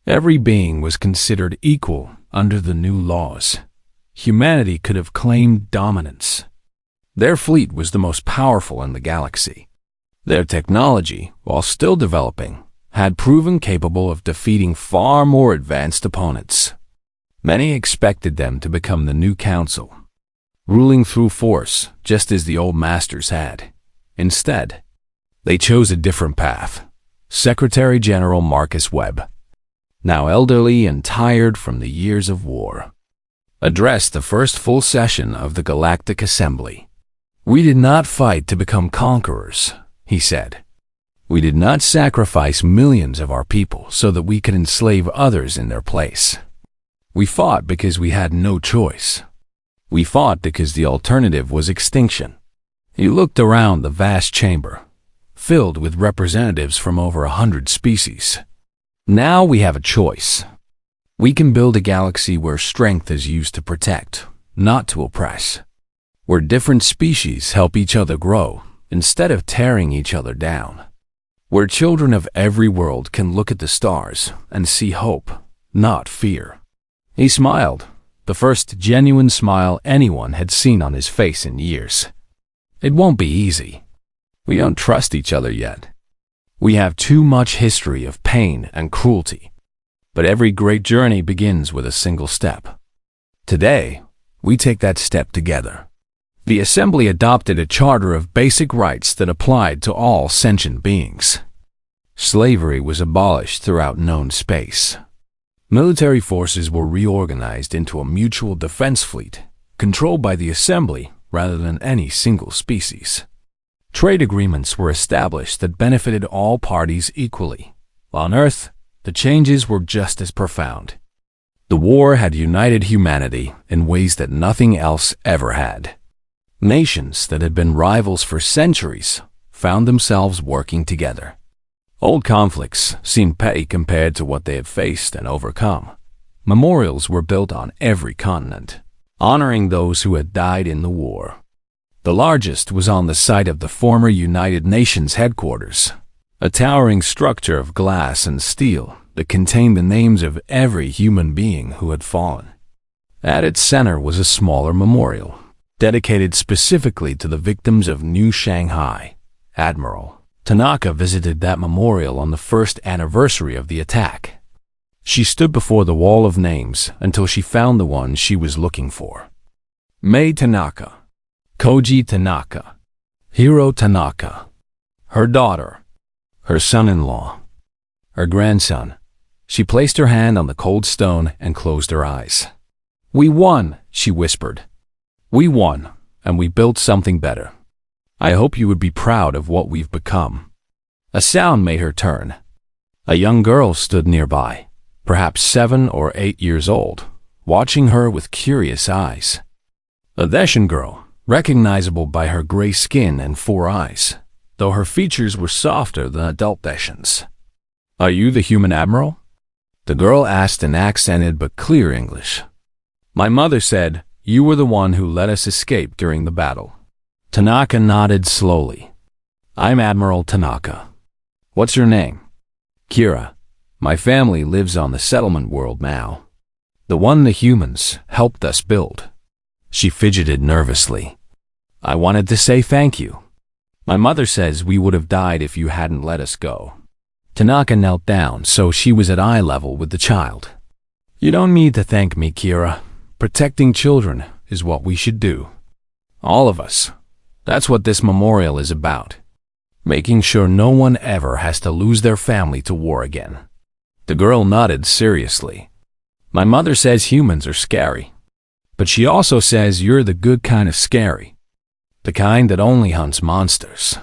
Every being was considered equal under the new laws. Humanity could have claimed dominance. Their fleet was the most powerful in the galaxy. Their technology, while still developing, had proven capable of defeating far more advanced opponents. Many expected them to become the new Council, ruling through force just as the old masters had. Instead, they chose a different path. Secretary General Marcus Webb, now elderly and tired from the years of war, addressed the first full session of the Galactic Assembly. "We did not fight to become conquerors," he said. "We did not sacrifice millions of our people so that we could enslave others in their place. We fought because we had no choice. We fought because the alternative was extinction." He looked around the vast chamber, filled with representatives from over 100 species. "Now we have a choice. We can build a galaxy where strength is used to protect, not to oppress. Where different species help each other grow, instead of tearing each other down. Where children of every world can look at the stars and see hope, not fear." He smiled, the first genuine smile anyone had seen on his face in years. "It won't be easy. We don't trust each other yet. We have too much history of pain and cruelty. But every great journey begins with a single step. Today, we take that step together." The Assembly adopted a charter of basic rights that applied to all sentient beings. Slavery was abolished throughout known space. Military forces were reorganized into a mutual defense fleet, controlled by the Assembly rather than any single species. Trade agreements were established that benefited all parties equally. On Earth, the changes were just as profound. The war had united humanity in ways that nothing else ever had. Nations that had been rivals for centuries found themselves working together. Old conflicts seemed petty compared to what they had faced and overcome. Memorials were built on every continent, honoring those who had died in the war. The largest was on the site of the former United Nations headquarters, a towering structure of glass and steel that contained the names of every human being who had fallen. At its center was a smaller memorial, dedicated specifically to the victims of New Shanghai. Admiral Tanaka visited that memorial on the first anniversary of the attack. She stood before the wall of names until she found the one she was looking for. Mei Tanaka, Koji Tanaka, Hiro Tanaka, her daughter, her son-in-law, her grandson. She placed her hand on the cold stone and closed her eyes. "We won," she whispered. "We won, and we built something better. I hope you would be proud of what we've become." A sound made her turn. A young girl stood nearby, perhaps 7 or 8 years old, watching her with curious eyes. A Dacian girl, recognizable by her gray skin and 4 eyes, though her features were softer than adult Dacians. "Are you the human admiral?" The girl asked in accented but clear English. "My mother said you were the one who let us escape during the battle." Tanaka nodded slowly. "I'm Admiral Tanaka. What's your name?" "Kira. My family lives on the settlement world now. The one the humans helped us build." She fidgeted nervously. "I wanted to say thank you. My mother says we would have died if you hadn't let us go." Tanaka knelt down so she was at eye level with the child. "You don't need to thank me, Kira. Protecting children is what we should do. All of us. That's what this memorial is about. Making sure no one ever has to lose their family to war again." The girl nodded seriously. "My mother says humans are scary. But she also says you're the good kind of scary. The kind that only hunts monsters."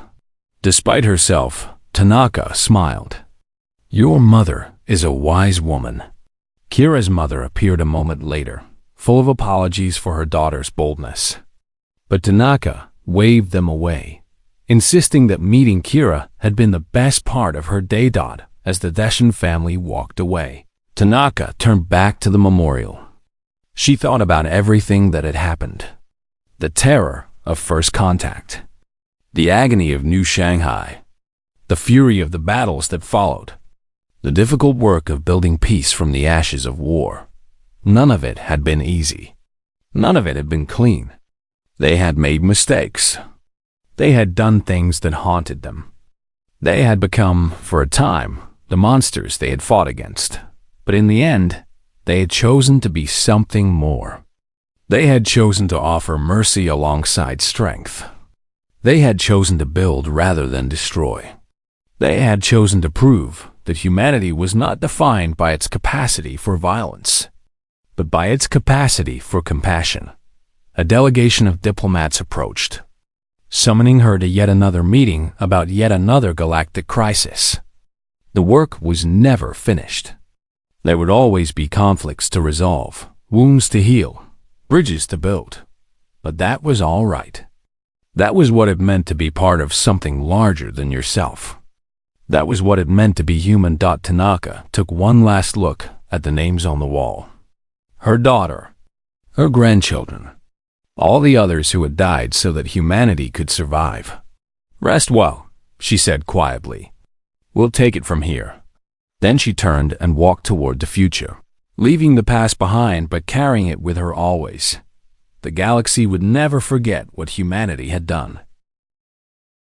Despite herself, Tanaka smiled. "Your mother is a wise woman." Kira's mother appeared a moment later, full of apologies for her daughter's boldness. But Tanaka waved them away, insisting that meeting Kira had been the best part of her day. As the Dacian family walked away, Tanaka turned back to the memorial. She thought about everything that had happened. The terror of first contact, the agony of New Shanghai, the fury of the battles that followed, the difficult work of building peace from the ashes of war. None of it had been easy. None of it had been clean. They had made mistakes. They had done things that haunted them. They had become, for a time, the monsters they had fought against. But in the end, they had chosen to be something more. They had chosen to offer mercy alongside strength. They had chosen to build rather than destroy. They had chosen to prove that humanity was not defined by its capacity for violence, but by its capacity for compassion. A delegation of diplomats approached, summoning her to yet another meeting about yet another galactic crisis. The work was never finished. There would always be conflicts to resolve, wounds to heal, bridges to build. But that was all right. That was what it meant to be part of something larger than yourself. That was what it meant to be human. Tanaka took one last look at the names on the wall. Her daughter, her grandchildren, all the others who had died so that humanity could survive. "Rest well," she said quietly. "We'll take it from here." Then she turned and walked toward the future, leaving the past behind but carrying it with her always. The galaxy would never forget what humanity had done.